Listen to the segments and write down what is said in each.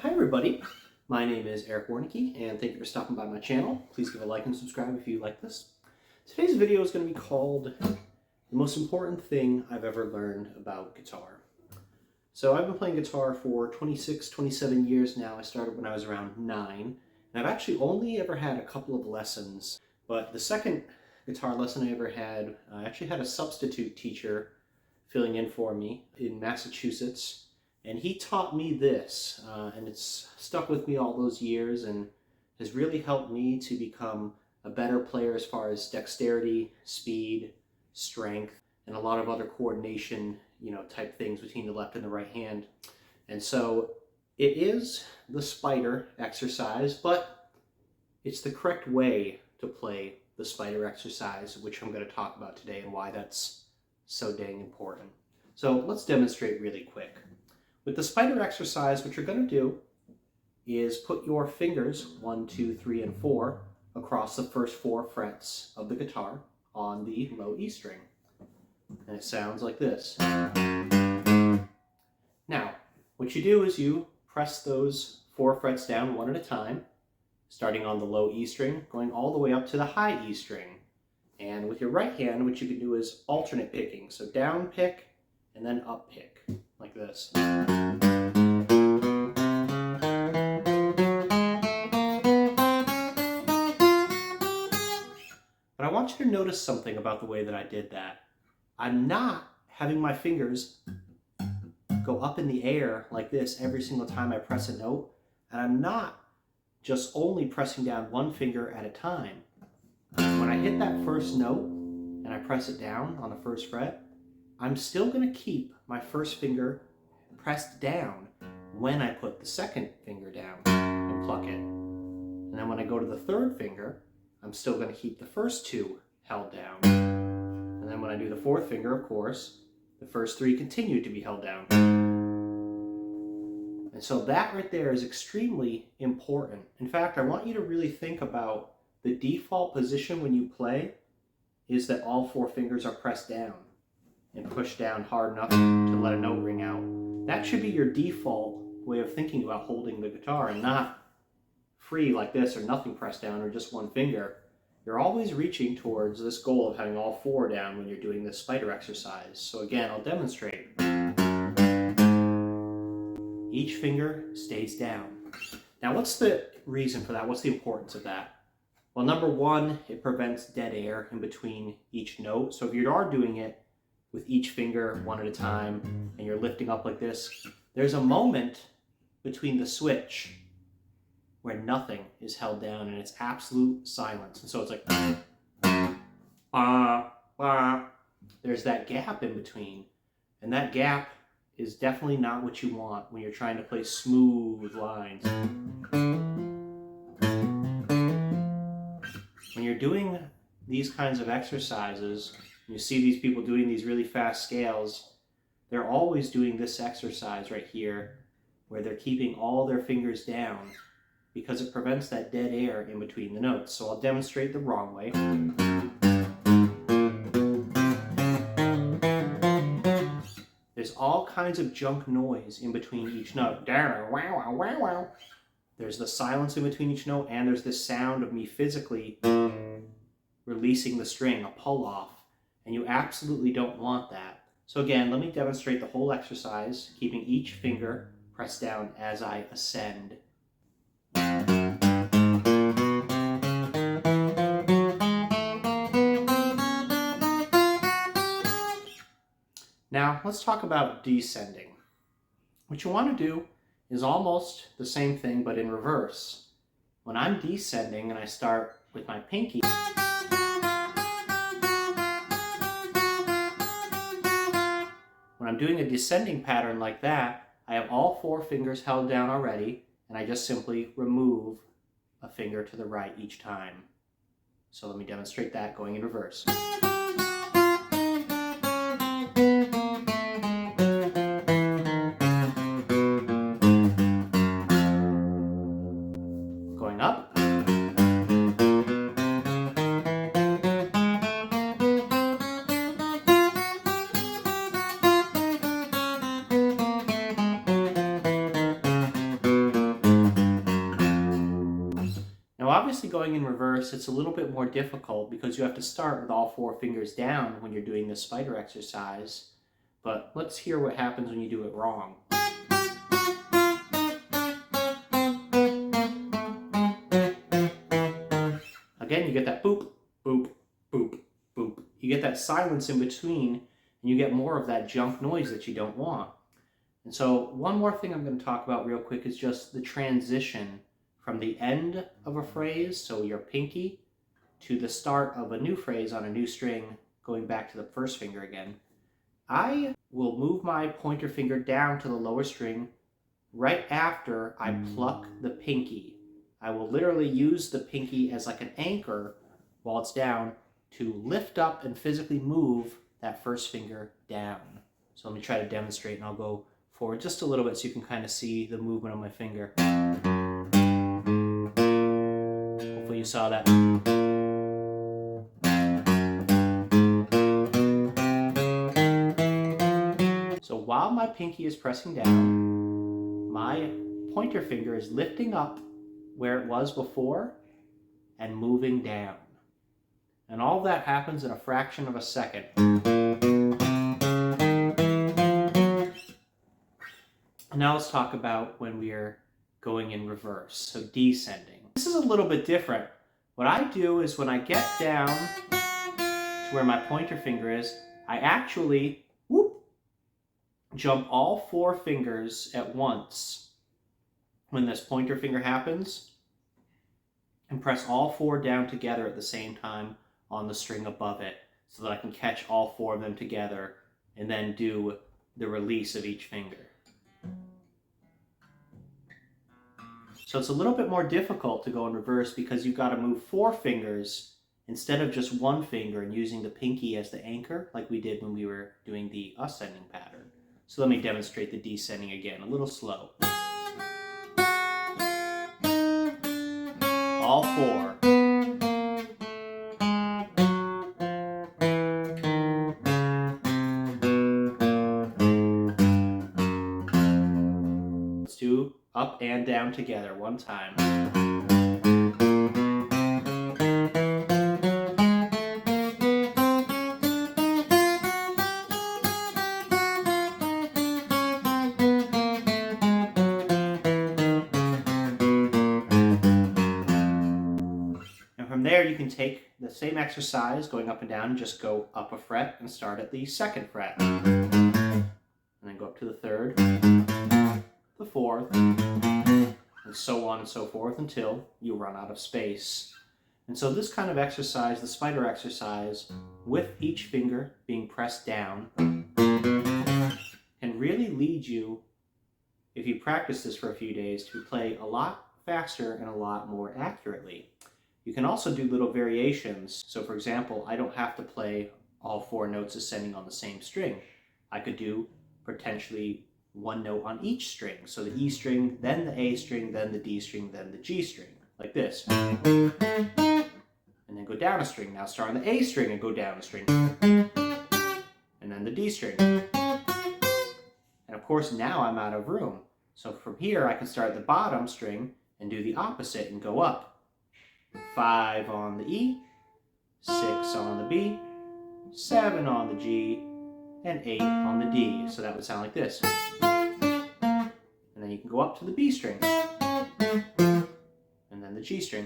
Hi everybody, my name is Warncke and thank you for stopping by my channel. Please give a like and subscribe if you like this. Today's video is going to be called The Most Important Thing I've Ever Learned About Guitar. So I've been playing guitar for 26, 27 years now. I started when I was around 9, and I've actually only ever had a couple of lessons, but the second guitar lesson I ever had, I actually had a substitute teacher filling in for me in Massachusetts. And he taught me this, and it's stuck with me all those years and has really helped me to become a better player as far as dexterity, speed, strength, and a lot of other coordination, type things between the left and the right hand. And so it is the spider exercise, but it's the correct way to play the spider exercise, which I'm going to talk about today and why that's so dang important. So let's demonstrate really quick. With the spider exercise, what you're going to do is put your fingers 1, 2, 3, and 4 across the first 4 frets of the guitar on the low E string. And it sounds like this. Now, what you do is you press those 4 frets down one at a time, starting on the low E string, going all the way up to the high E string. And with your right hand, what you can do is alternate picking. So down pick and then up pick, like this. But I want you to notice something about the way that I did that. I'm not having my fingers go up in the air like this every single time I press a note, and I'm not just only pressing down one finger at a time. When I hit that first note and I press it down on the first fret, I'm still going to keep my first finger pressed down when I put the second finger down and pluck it. And then when I go to the third finger, I'm still going to keep the first 2 held down. And then when I do the fourth finger, of course, the first 3 continue to be held down. And so that right there is extremely important. In fact, I want you to really think about the default position when you play is that all 4 fingers are pressed down and pushed down hard enough to let a note ring out. That should be your default way of thinking about holding the guitar, and not free like this or nothing pressed down or just one finger. You're always reaching towards this goal of having all 4 down when you're doing this spider exercise. So again, I'll demonstrate. Each finger stays down. Now what's the reason for that? What's the importance of that? Well, number 1, it prevents dead air in between each note. So if you are doing it with each finger one at a time and you're lifting up like this, there's a moment between the switch where nothing is held down and it's absolute silence. And so it's like, there's that gap in between. And that gap is definitely not what you want when you're trying to play smooth lines. When you're doing these kinds of exercises, you see these people doing these really fast scales, they're always doing this exercise right here where they're keeping all their fingers down because it prevents that dead air in between the notes. So I'll demonstrate the wrong way. There's all kinds of junk noise in between each note. There's the silence in between each note, and there's this sound of me physically releasing the string, a pull off. And you absolutely don't want that. So again, let me demonstrate the whole exercise, keeping each finger pressed down as I ascend. Now, let's talk about descending. What you want to do is almost the same thing, but in reverse. When I'm descending and I start with my pinky, when I'm doing a descending pattern like that, I have all 4 fingers held down already, and I just simply remove a finger to the right each time. So let me demonstrate that going in reverse. Going up. obviously going in reverse, it's a little bit more difficult because you have to start with all 4 fingers down when you're doing this spider exercise. But let's hear what happens when you do it wrong. Again, you get that boop, boop, boop, boop. You get that silence in between, and you get more of that junk noise that you don't want. And so one more thing I'm going to talk about real quick is just the transition from the end of a phrase, so your pinky, to the start of a new phrase on a new string, going back to the first finger again. I will move my pointer finger down to the lower string right after I pluck the pinky. I will literally use the pinky as like an anchor while it's down to lift up and physically move that first finger down. So let me try to demonstrate, and I'll go forward just a little bit so you can kind of see the movement of my finger. Hopefully you saw that. So while my pinky is pressing down, my pointer finger is lifting up where it was before and moving down. And all that happens in a fraction of a second. Now let's talk about when we are going in reverse, so descending. This is a little bit different. What I do is when I get down to where my pointer finger is, I actually jump all 4 fingers at once when this pointer finger happens, and press all 4 down together at the same time on the string above it so that I can catch all 4 of them together and then do the release of each finger. So it's a little bit more difficult to go in reverse because you've got to move 4 fingers instead of just 1 finger and using the pinky as the anchor like we did when we were doing the ascending pattern. So let me demonstrate the descending again, a little slow. All 4. Let's do up and down together one time. From there, you can take the same exercise going up and down and just go up a fret and start at the 2nd fret. And then go up to the 3rd, the 4th, and so on and so forth until you run out of space. And so this kind of exercise, the spider exercise, with each finger being pressed down, can really lead you, if you practice this for a few days, to play a lot faster and a lot more accurately. You can also do little variations. So for example, I don't have to play all 4 notes ascending on the same string. I could do potentially 1 note on each string. So the E string, then the A string, then the D string, then the G string, like this. And then go down a string. Now start on the A string and go down a string. And then the D string. And of course now I'm out of room. So from here I can start at the bottom string and do the opposite and go up. 5 on the E, 6 on the B, 7 on the G, and 8 on the D. So that would sound like this. And then you can go up to the B string, and then the G string.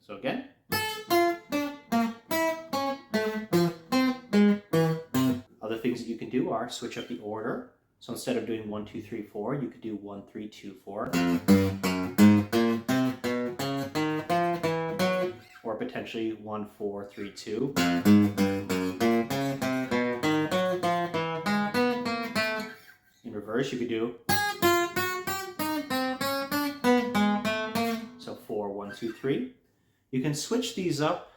So again. Other things that you can do are switch up the order. So instead of doing 1, 2, 3, 4, you could do 1, 3, 2, 4. Or potentially 1, 4, 3, 2. In reverse, you could do so 4, 1, 2, 3. You can switch these up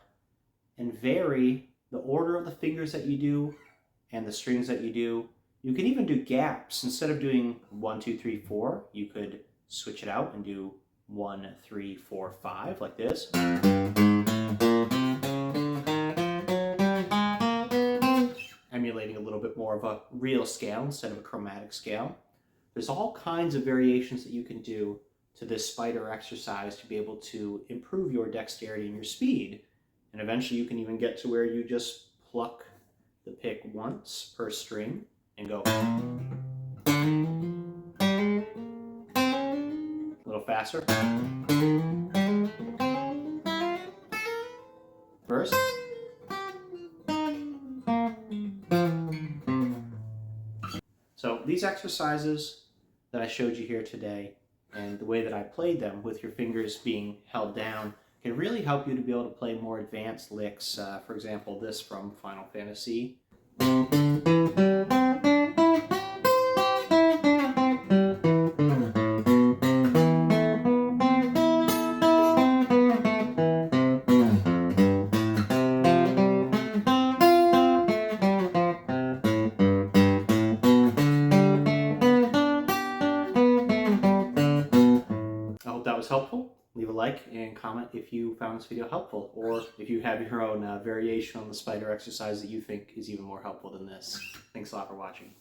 and vary the order of the fingers that you do and the strings that you do. You can even do gaps. Instead of doing 1, 2, 3, 4, you could switch it out and do 1, 3, 4, 5 like this. Emulating a little bit more of a real scale instead of a chromatic scale. There's all kinds of variations that you can do to this spider exercise to be able to improve your dexterity and your speed. And eventually you can even get to where you just pluck the pick once per string and go a little faster. First. So these exercises that I showed you here today and the way that I played them with your fingers being held down can really help you to be able to play more advanced licks. For example, this from Final Fantasy. I hope that was helpful. Leave a like and comment if you found this video helpful, or if you have your own variation on the spider exercise that you think is even more helpful than this. Thanks a lot for watching.